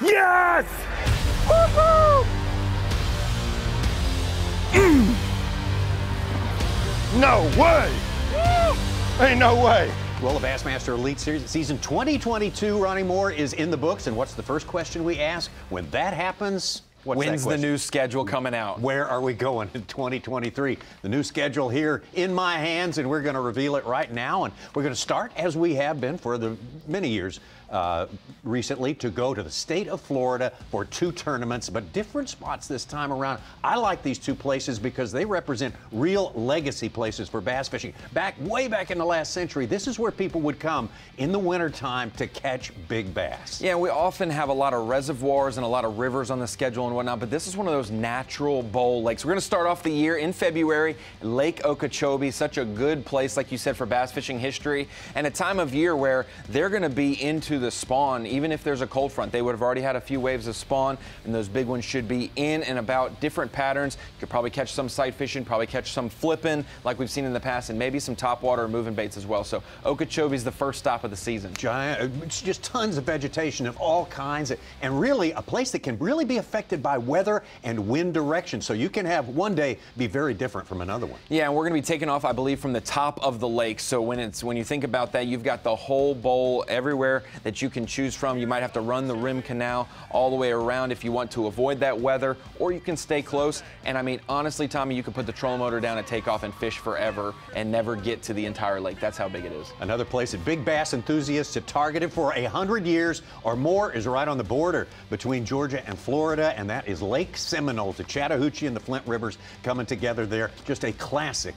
Yes! Woo-hoo! No way! Ain't no way! Well, the Bassmaster Elite Series season 2022, Ronnie Moore, is in the books. And what's the first question we ask? When that happens, when's the new schedule coming out? Where are we going in 2023? The new schedule here in my hands, and we're going to reveal it right now. And we're going to start, as we have been for the many years recently, to go to the state of Florida for 2 tournaments, but different spots this time around. I like these 2 places because they represent real legacy places for bass fishing. Way back in the last century, this is where people would come in the wintertime to catch big bass. Yeah, we often have a lot of reservoirs and a lot of rivers on the schedule and whatnot, but this is one of those natural bowl lakes. We're going to start off the year in February. Lake Okeechobee, such a good place, like you said, for bass fishing history, and a time of year where they're going to be into the spawn. Even if there's a cold front, they would have already had a few waves of spawn, and those big ones should be in and about different patterns. You could probably catch some sight fishing, probably catch some flipping like we've seen in the past, and maybe some topwater or moving baits as well. So Okeechobee's the first stop of the season. Giant, it's just tons of vegetation of all kinds, and really a place that can really be affected by weather and wind direction. So you can have one day be very different from another one. Yeah, and we're going to be taking off, I believe, from the top of the lake. So when you think about that, you've got the whole bowl everywhere that you can choose from. You might have to run the rim canal all the way around if you want to avoid that weather, or you can stay close. And I mean, honestly, Tommy, you could put the trolling motor down and take off and fish forever and never get to the entire lake. That's how big it is. Another place that big bass enthusiasts have targeted for 100 years or more is right on the border between Georgia and Florida, and that is Lake Seminole. The Chattahoochee and the Flint Rivers coming together there. Just a classic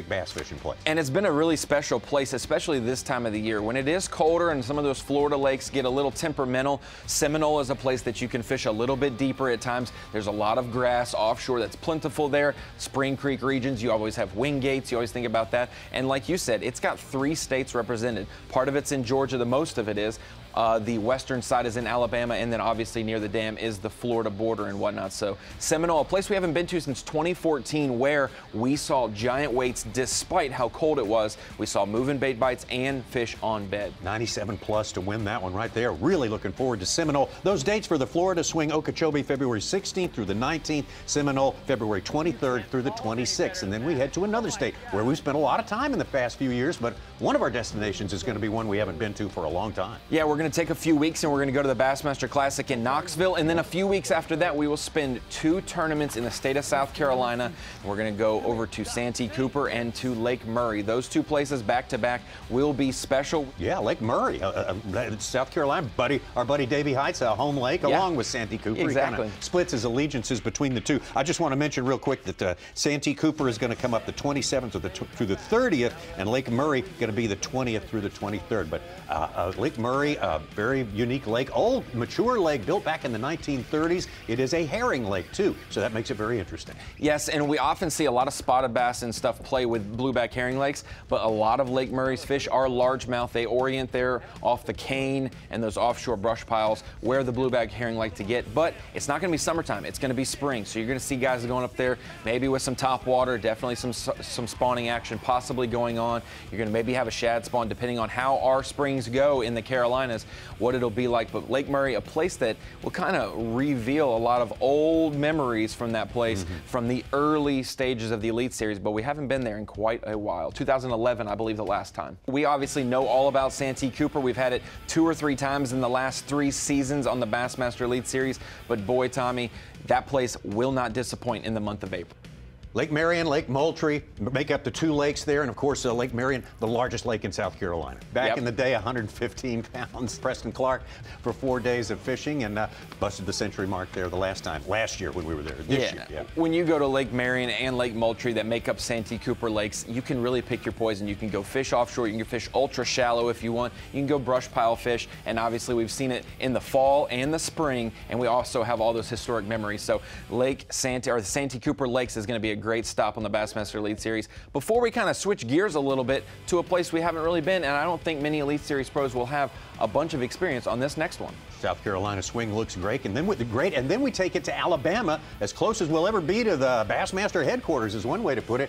bass fishing place. And it's been a really special place, especially this time of the year. When it is colder and some of those Florida lakes get a little temperamental, Seminole is a place that you can fish a little bit deeper at times. There's a lot of grass offshore that's plentiful there. Spring Creek regions, you always have wing gates, you always think about that. And like you said, it's got 3 states represented. Part of it's in Georgia, the most of it is. The western side is in Alabama, and then obviously near the dam is the Florida border and whatnot. So Seminole, a place we haven't been to since 2014, where we saw giant weights despite how cold it was. We saw moving bait bites and fish on bed. 97 plus to win that one right there. Really looking forward to Seminole. Those dates for the Florida swing: Okeechobee February 16th through the 19th, Seminole February 23rd through the 26th. And then we head to another state where we've spent a lot of time in the past few years, but one of our destinations is going to be one we haven't been to for a long time. Yeah, we're going to take a few weeks and we're going to go to the Bassmaster Classic in Knoxville, and then a few weeks after that we will spend 2 tournaments in the state of South Carolina. And we're going to go over to Santee Cooper and to Lake Murray. Those 2 places back to back will be special. Yeah, Lake Murray, South Carolina, our buddy Davey Heights, home lake, along with Santee Cooper. Exactly. He kind of splits his allegiances between the 2. I just want to mention real quick that Santee Cooper is going to come up the 27th through the 30th, and Lake Murray going to be the 20th through the 23rd. But Lake Murray, very unique lake, old mature lake built back in the 1930s. It is a herring lake too, so that makes it very interesting. Yes, and we often see a lot of spotted bass and stuff play with blueback herring lakes, but a lot of Lake Murray's fish are largemouth. They orient there off the cane and those offshore brush piles where the blueback herring like to get. But it's not going to be summertime, it's going to be spring, so you're going to see guys going up there maybe with some top water, definitely some spawning action possibly going on. You're going to maybe have a shad spawn depending on how our springs go in the Carolinas, what it'll be like. But Lake Murray, a place that will kind of reveal a lot of old memories from that place from the early stages of the Elite Series, but we haven't been there in quite a while. 2011, I believe, the last time. We obviously know all about Santee Cooper. We've had it 2 or 3 times in the last 3 seasons on the Bassmaster Elite Series, but boy, Tommy, that place will not disappoint in the month of April. Lake Marion, Lake Moultrie make up the 2 lakes there, and of course Lake Marion, the largest lake in South Carolina. Back in the day, 115 pounds. Preston Clark for 4 days of fishing and busted the century mark there last year when we were there. This year, yeah. When you go to Lake Marion and Lake Moultrie that make up Santee Cooper lakes, you can really pick your poison. You can go fish offshore, you can fish ultra shallow if you want, you can go brush pile fish, and obviously we've seen it in the fall and the spring, and we also have all those historic memories. So Lake Santee, or the Santee Cooper Lakes, is going to be a great stop on the Bassmaster Elite Series. Before we kind of switch gears a little bit to a place we haven't really been, and I don't think many Elite Series pros will have a bunch of experience on this next one. South Carolina swing looks great, and then we take it to Alabama, as close as we'll ever be to the Bassmaster headquarters is one way to put it.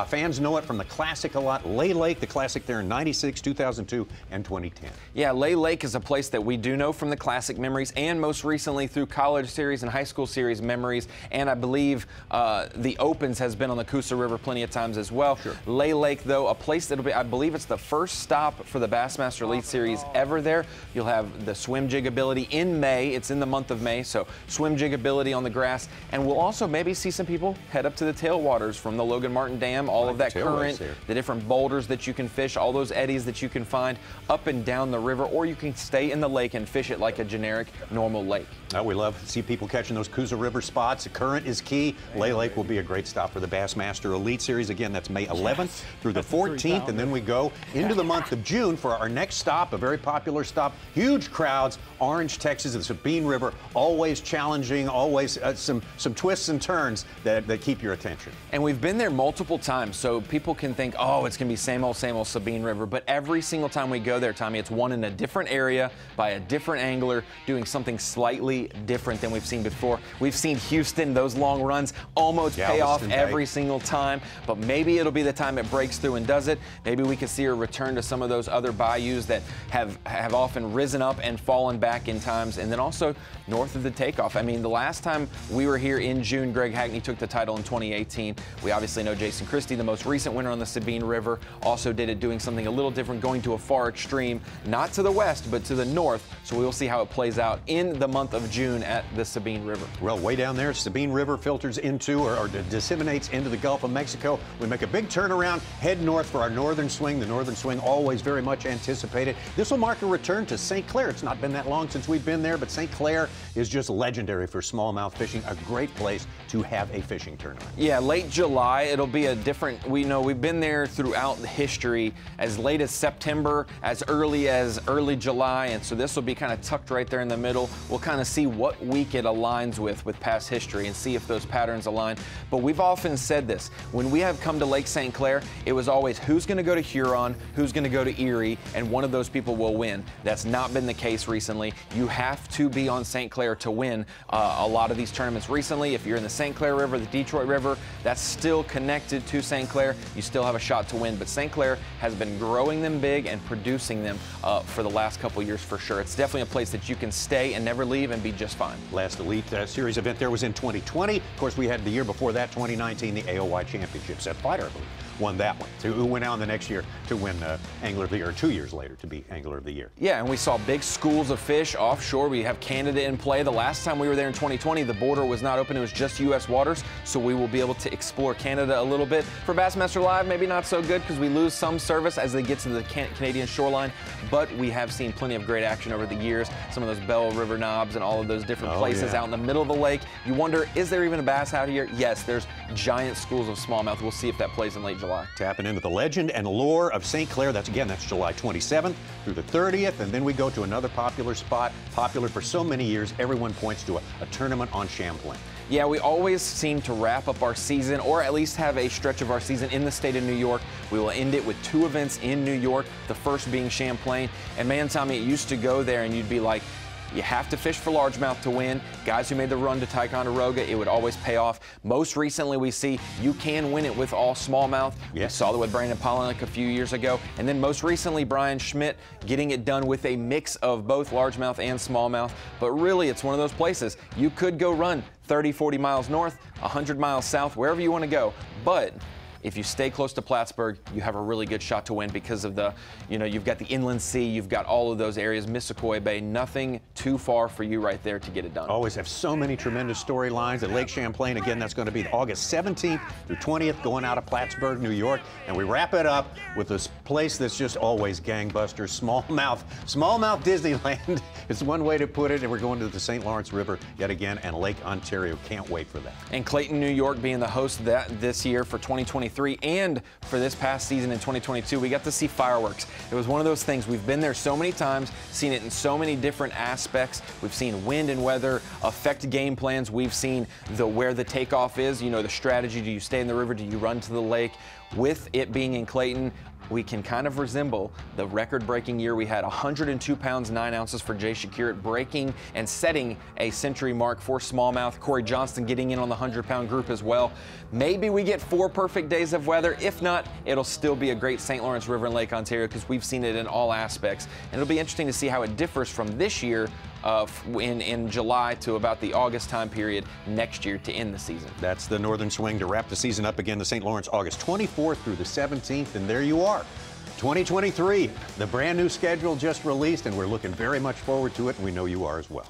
Fans know it from the Classic a lot. Lay Lake, the Classic there in '96, 2002, and 2010. Yeah, Lay Lake is a place that we do know from the Classic memories, and most recently through College Series and High School Series memories. And I believe the Opens has been on the Coosa River plenty of times as well. Sure. Lay Lake, though, a place that'll be, I believe it's the first stop for the Bassmaster Elite Series ever there. You'll have the swim jig ability in May. It's in the month of May, so swim jig ability on the grass. And we'll also maybe see some people head up to the tailwaters from the Logan Martin Dam, all of that current, the different boulders that you can fish, all those eddies that you can find up and down the river, or you can stay in the lake and fish it like a generic, normal lake. We love to see people catching those Coosa River spots. The current is key. Lay Lake will be a great stop for the Bassmaster Elite Series. Again, that's May 11th through the 14th, and then we go into the month of June for our next stop, a very popular stop. Huge crowds, Orange, Texas, the Sabine River, always challenging, always some twists and turns that keep your attention. And we've been there multiple times, so people can think, oh, it's going to be same old Sabine River. But every single time we go there, Tommy, it's one in a different area by a different angler doing something slightly different than we've seen before. We've seen Houston, those long runs almost pay off every single time, but maybe it'll be the time it breaks through and does it. Maybe we can see a return to some of those other bayous that have often risen up and fallen back in times. And then also north of the takeoff. I mean, the last time we were here in June, Greg Hackney took the title in 2018. We obviously know Jason Christie, the most recent winner on the Sabine River, also did it doing something a little different, going to a far extreme, not to the west, but to the north. So we will see how it plays out in the month of June at the Sabine River. Well, way down there, Sabine River filters into or disseminates into the Gulf of Mexico. We make a big turnaround, head north for our northern swing. The northern swing always very much anticipated. This will mark a return to St. Clair. It's not been that long since we've been there, but St. Clair is just legendary for smallmouth fishing, a great place to have a fishing tournament. Yeah, late July, it'll be a different, we know we've been there throughout history, as late as September, as early July, and so this will be kind of tucked right there in the middle. We'll kind of see what week it aligns with past history and see if those patterns align. But we've often said this, when we have come to Lake St. Clair, it was always who's going to go to Huron, who's going to go to Erie, and one of those people will win. That's not been the case recently. You have to be on St. Clair to win a lot of these tournaments recently. If you're in the St. Clair River, the Detroit River, that's still connected to St. Clair. You still have a shot to win, but St. Clair has been growing them big and producing them for the last couple years for sure. It's definitely a place that you can stay and never leave and be just fine. Last Elite Series event there was in 2020. Of course, we had the year before that, 2019, the AOY Championship. Seth Fighter, I believe, won that one. So who went on the next year to win Angler of the Year, or 2 years later to be Angler of the Year. Yeah, and we saw big schools of fish offshore. We have Canada in play. The last time we were there in 2020, the border was not open. It was just U.S. waters, so we will be able to explore Canada a little bit. For Bassmaster Live, maybe not so good because we lose some service as they get to the Canadian shoreline, but we have seen plenty of great action over the years. Some of those Bell River knobs and all of those different places out in the middle of the lake. You wonder, is there even a bass out here? Yes, there's giant schools of smallmouth. We'll see if that plays in late July. Tapping into the legend and lore of St. Clair. That's July 27th through the 30th. And then we go to another popular spot, popular for so many years. Everyone points to a tournament on Champlain. Yeah, we always seem to wrap up our season, or at least have a stretch of our season in the state of New York. We will end it with 2 events in New York, the first being Champlain. And man, Tommy, it used to go there and you'd be like, you have to fish for largemouth to win. Guys who made the run to Ticonderoga, it would always pay off. Most recently, we see you can win it with all smallmouth. We saw that with Brandon Polinick a few years ago. And then most recently, Brian Schmidt getting it done with a mix of both largemouth and smallmouth. But really, it's one of those places. You could go run 30, 40 miles north, 100 miles south, wherever you want to go. But if you stay close to Plattsburgh, you have a really good shot to win because of the, you've got the inland sea, you've got all of those areas, Missisquoi Bay, nothing too far for you right there to get it done. Always have so many tremendous storylines at Lake Champlain. Again, that's going to be August 17th through 20th, going out of Plattsburgh, New York. And we wrap it up with this place that's just always gangbusters, smallmouth Disneyland. It's one way to put it. And we're going to the St. Lawrence River yet again, and Lake Ontario. Can't wait for that. And Clayton, New York being the host of that this year for 2023. And for this past season in 2022, we got to see fireworks. It was one of those things. We've been there so many times, seen it in so many different aspects. We've seen wind and weather affect game plans. We've seen where the takeoff is, the strategy. Do you stay in the river? Do you run to the lake? With it being in Clayton, we can kind of resemble the record-breaking year we had. 102 pounds 9 ounces for Jay Shakir, breaking and setting a century mark for smallmouth. Corey Johnston getting in on the 100-pound group as well. Maybe we get 4 perfect days of weather. If not, it'll still be a great St. Lawrence River and Lake Ontario because we've seen it in all aspects. And it'll be interesting to see how it differs from this year in July to about the August time period next year to end the season. That's the Northern Swing to wrap the season up again to St. Lawrence, August 24th through the 17th, and there you are. 2023, the brand new schedule just released, and we're looking very much forward to it, and we know you are as well.